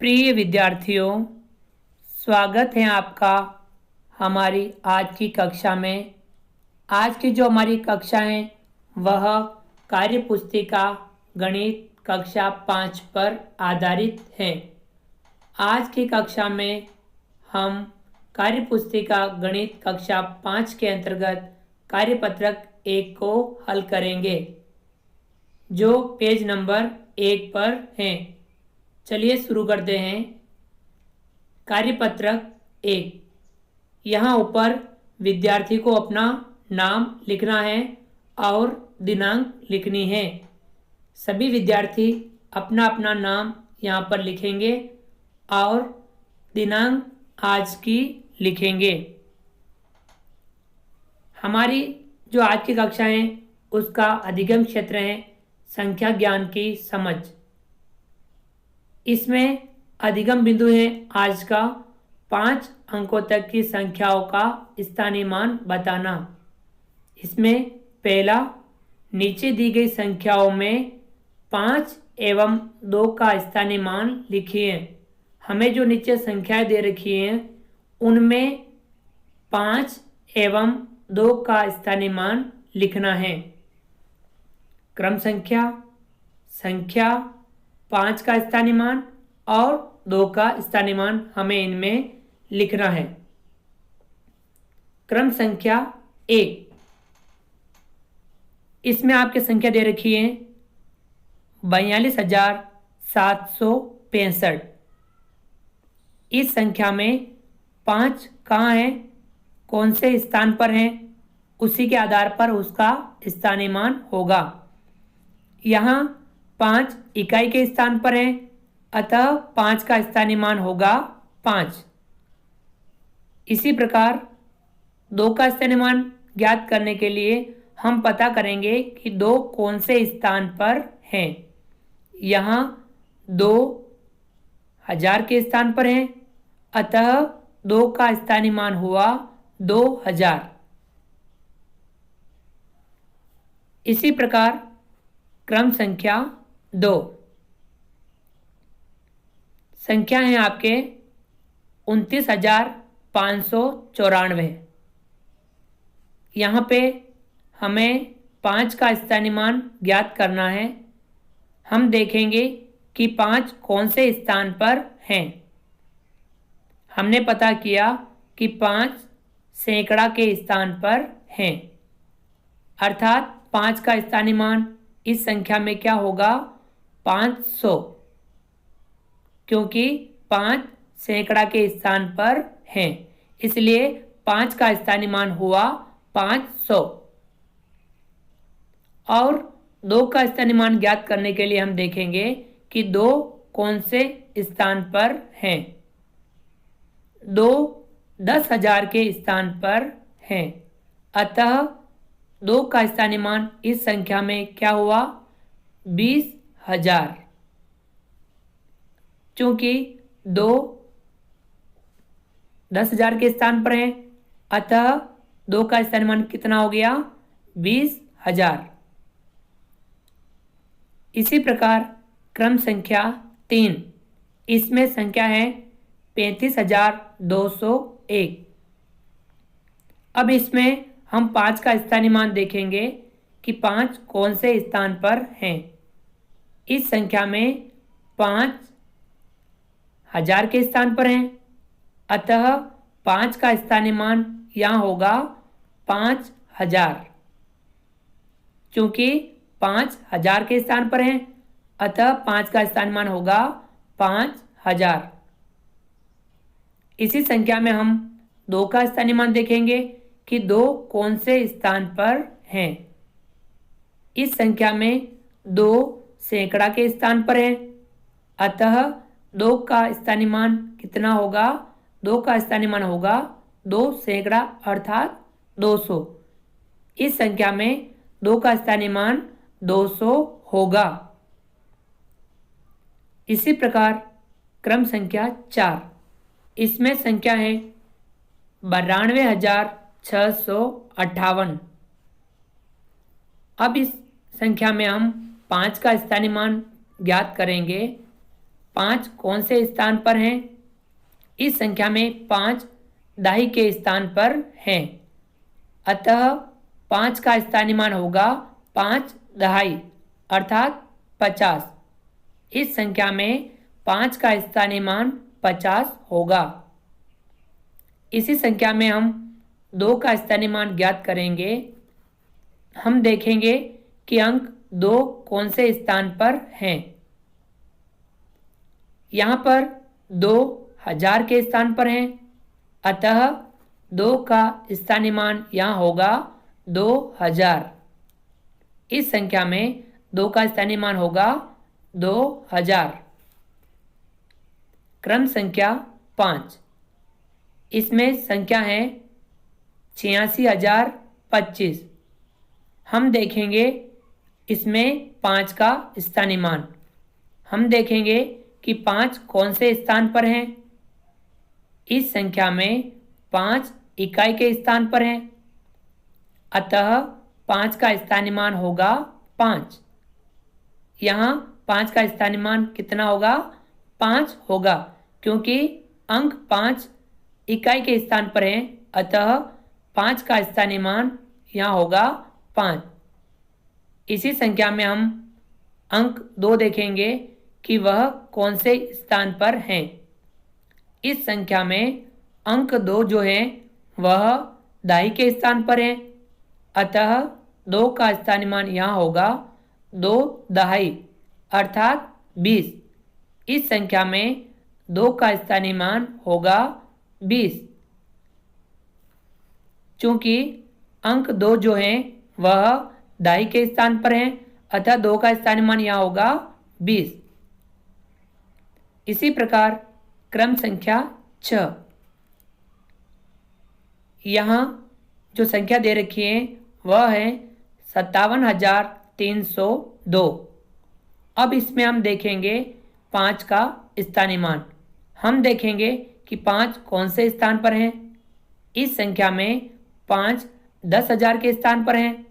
प्रिय विद्यार्थियों, स्वागत है आपका हमारी आज की कक्षा में। आज की जो हमारी कक्षा है वह कार्यपुस्तिका गणित कक्षा 5 पर आधारित है। आज की कक्षा में हम कार्यपुस्तिका गणित कक्षा 5 के अंतर्गत कार्यपत्रक 1 को हल करेंगे, जो पेज नंबर 1 पर हैं। चलिए शुरू करते हैं। कार्यपत्रक 1। यहाँ ऊपर विद्यार्थी को अपना नाम लिखना है और दिनांक लिखनी है। सभी विद्यार्थी अपना अपना नाम यहाँ पर लिखेंगे और दिनांक आज की लिखेंगे। हमारी जो आज की कक्षा है उसका अधिगम क्षेत्र है संख्या ज्ञान की समझ। इसमें अधिगम बिंदु है आज का 5 अंकों तक की संख्याओं का स्थानीय मान बताना। इसमें पहला, नीचे दी गई संख्याओं में 5 एवं 2 का स्थानीय मान लिखिए। हमें जो नीचे संख्याएं दे रखी हैं उनमें 5 एवं 2 का स्थानीय मान लिखना है। क्रम संख्या, संख्या, 5 का स्थानीय मान और 2 का स्थानीय मान हमें इनमें लिखना है। क्रम संख्या 1, इसमें आपकी संख्या दे रखी है 42,765। इस संख्या में 5 कहाँ है, कौन से स्थान पर है, उसी के आधार पर उसका स्थानीय मान होगा। यहाँ 5 इकाई के स्थान पर है, अतः 5 का स्थानीय मान होगा 5। इसी प्रकार 2 का स्थानीय मान ज्ञात करने के लिए हम पता करेंगे कि 2 कौन से स्थान पर है। यहाँ 2 हजार के स्थान पर है, अतः 2 का स्थानीय मान हुआ 2000। इसी प्रकार क्रम संख्या 2, संख्या है आपके 29,594। यहाँ पे हमें 5 का स्थानीय मान ज्ञात करना है। हम देखेंगे कि 5 कौन से स्थान पर हैं। हमने पता किया कि 5 सैकड़ा के स्थान पर हैं, अर्थात 5 का स्थानीय मान इस संख्या में क्या होगा, 500, क्योंकि 5 सैकड़ा के स्थान पर हैं, इसलिए 5 का स्थानीय मान हुआ 500। और 2 का स्थानीय मान ज्ञात करने के लिए हम देखेंगे कि 2 कौन से स्थान पर हैं। 2 10,000 के स्थान पर हैं, अतः 2 का स्थानीय मान इस संख्या में क्या हुआ, 20,000। चूंकि 2 10,000 के स्थान पर है, अतः 2 का स्थानीय मान कितना हो गया, 20,000। इसी प्रकार क्रम संख्या 3, इसमें संख्या है 35,201। अब इसमें हम 5 का स्थानीय मान देखेंगे कि 5 कौन से स्थान पर हैं। इस संख्या में 5 हजार के स्थान पर हैं, अतः 5 का स्थानीय मान यहाँ होगा 5,000। चूंकि 5,000 के स्थान पर हैं, अतः 5 का स्थानीय मान होगा 5,000। इसी संख्या में हम 2 का स्थानीय मान देखेंगे कि 2 कौन से स्थान पर हैं। इस संख्या में 2 सैकड़ा के स्थान पर है, अतः 2 का स्थानीय मान कितना होगा, 2 का स्थानीय मान होगा 2 सैकड़ा अर्थात 200। इस संख्या में 2 का स्थानीय मान 200 होगा। इसी प्रकार क्रम संख्या 4, इसमें संख्या है 92,658। अब इस संख्या में हम 5 का स्थानीय मान ज्ञात करेंगे। 5 कौन से स्थान पर हैं? इस संख्या में 5 दाई के स्थान पर हैं, अतः 5 का स्थानीय मान होगा 5 दहाई अर्थात 50। इस संख्या में 5 का स्थानीय मान 50 होगा। इसी संख्या में हम 2 का स्थानीय मान ज्ञात करेंगे। हम देखेंगे कि अंक 2 कौन से स्थान पर हैं। यहाँ पर 2 हजार के स्थान पर हैं, अतः 2 का स्थानीय मान यहाँ होगा 2000। इस संख्या में 2 का स्थानीय मान होगा 2000। क्रम संख्या 5, इसमें संख्या है 86,025। हम देखेंगे इसमें 5 का स्थानीय मान। हम देखेंगे कि 5 कौन से स्थान पर हैं। इस संख्या में 5 इकाई के स्थान पर हैं, अतः 5 का स्थानीय मान होगा 5। यहाँ 5 का स्थानीय मान कितना होगा? 5 होगा, क्योंकि अंक 5 इकाई के स्थान पर हैं, अतः 5 का स्थानीय मान यहाँ होगा 5। इसी संख्या में हम अंक 2 देखेंगे कि वह कौन से स्थान पर हैं। इस संख्या में अंक 2 जो है वह दाई के स्थान पर है, अतः 2 का स्थानीय मान यहाँ होगा 2 दहाई अर्थात 20। इस संख्या में 2 का स्थानीय मान होगा 20। चूंकि अंक 2 जो है वह दाई के स्थान पर है, अतः 2 का स्थानीय मान यहाँ होगा 20। इसी प्रकार क्रम संख्या 6, यहाँ जो संख्या दे रखी है वह है 57,302। अब इसमें हम देखेंगे 5 का स्थानीय मान। हम देखेंगे कि 5 कौन से स्थान पर हैं। इस संख्या में 5 10,000 के स्थान पर हैं,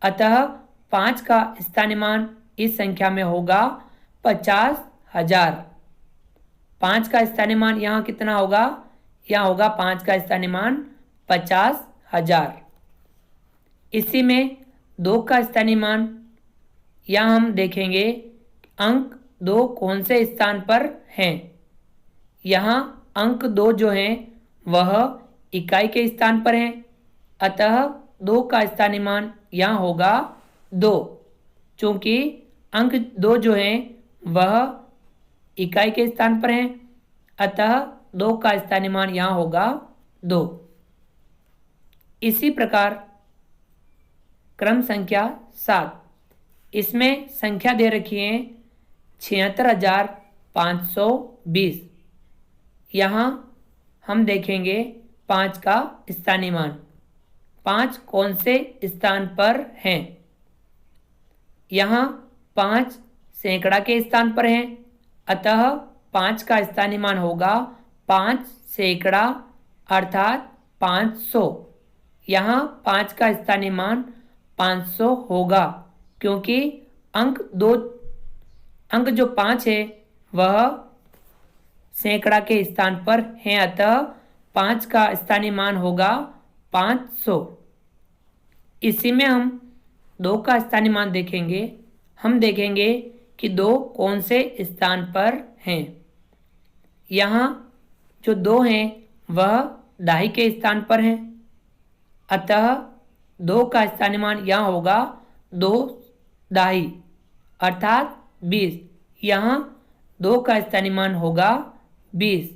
अतः 5 का स्थानीय मान इस संख्या में होगा 50,000। 5 का स्थानीय मान यहाँ कितना होगा? यहाँ होगा 5 का स्थानीय मान 50,000। इसी में 2 का स्थानीय मान, यहाँ हम देखेंगे अंक 2 कौन से स्थान पर हैं। यहाँ अंक 2 जो हैं वह इकाई के स्थान पर हैं, अतः 2 का स्थानीय मान यहाँ होगा 2। चूंकि अंक 2 जो हैं वह इकाई के स्थान पर हैं, अतः 2 का स्थानीय मान यहाँ होगा 2। इसी प्रकार क्रम संख्या 7, इसमें संख्या दे रखी है 76,520। यहाँ हम देखेंगे 5 का स्थानीय मान। 5 कौन से स्थान पर हैं। यहाँ 5 सैकड़ा के स्थान पर हैं, अतः 5 का स्थानीय मान होगा 5 सैकड़ा अर्थात 500। यहाँ 5 का स्थानीय मान 500 होगा, क्योंकि अंक जो 5 है वह सैकड़ा के स्थान पर है, अतः 5 का स्थानीय मान होगा 500। इसी में हम 2 का स्थानीय मान देखेंगे। हम देखेंगे कि 2 कौन से स्थान पर हैं। यहाँ जो 2 हैं वह दाई के स्थान पर हैं, अतः 2 का स्थानीय मान यहाँ होगा 2 दाई अर्थात 20। यहाँ 2 का स्थानीय मान होगा 20।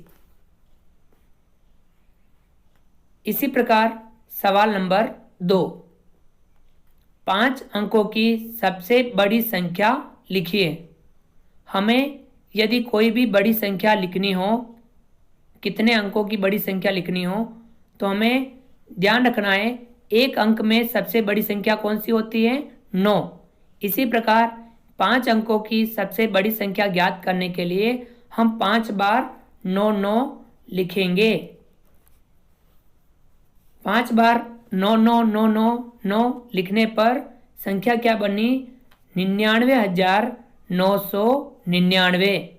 इसी प्रकार सवाल नंबर 2, 5 अंकों की सबसे बड़ी संख्या लिखिए। हमें यदि कोई भी बड़ी संख्या लिखनी हो, कितने अंकों की बड़ी संख्या लिखनी हो, तो हमें ध्यान रखना है एक अंक में सबसे बड़ी संख्या कौन सी होती है? 9। इसी प्रकार 5 अंकों की सबसे बड़ी संख्या ज्ञात करने के लिए हम 5 बार 9 9 लिखेंगे। 5 बार 9 9 9 9 9 लिखने पर संख्या क्या बनी? 99,999।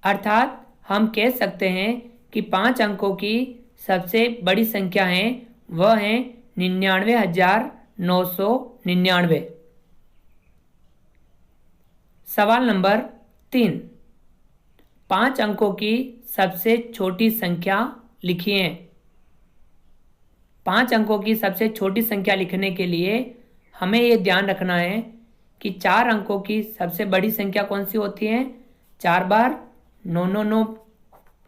अर्थात हम कह सकते हैं कि 5 अंकों की सबसे बड़ी संख्या है वह है 99,999। सवाल नंबर 3, 5 अंकों की सबसे छोटी संख्या लिखिए। 5 अंकों की सबसे छोटी संख्या लिखने के लिए हमें ये ध्यान रखना है कि 4 अंकों की सबसे बड़ी संख्या कौन सी होती है? 4 बार 999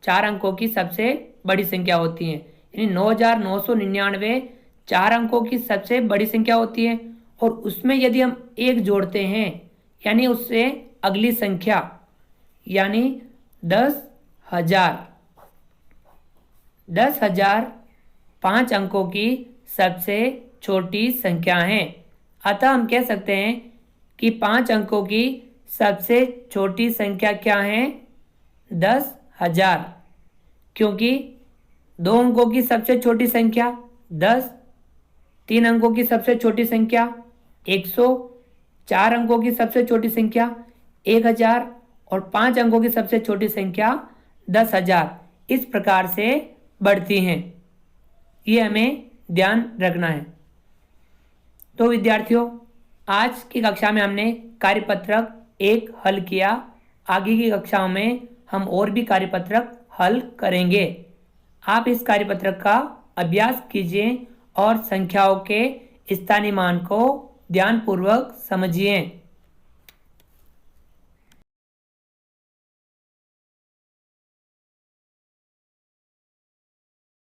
4 अंकों की सबसे बड़ी संख्या होती है, यानी 9,999 4 अंकों की सबसे बड़ी संख्या होती है। और उसमें यदि हम 1 जोड़ते हैं यानी उससे अगली संख्या यानी 10,000। 10,000 5 अंकों की सबसे छोटी संख्या है। अतः हम कह सकते हैं कि 5 अंकों की सबसे छोटी संख्या क्या है? 10,000, क्योंकि 2 अंकों की सबसे छोटी संख्या 10, 3 अंकों की सबसे छोटी संख्या 100, 4 अंकों की सबसे छोटी संख्या 1,000 और 5 अंकों की सबसे छोटी संख्या 10,000 इस प्रकार से बढ़ती हैं। ये हमें ध्यान रखना है। तो विद्यार्थियों, आज की कक्षा में हमने कार्यपत्रक 1 हल किया। आगे की कक्षाओं में हम और भी कार्यपत्रक हल करेंगे। आप इस कार्यपत्रक का अभ्यास कीजिए और संख्याओं के स्थानीय मान को ध्यानपूर्वक समझिए।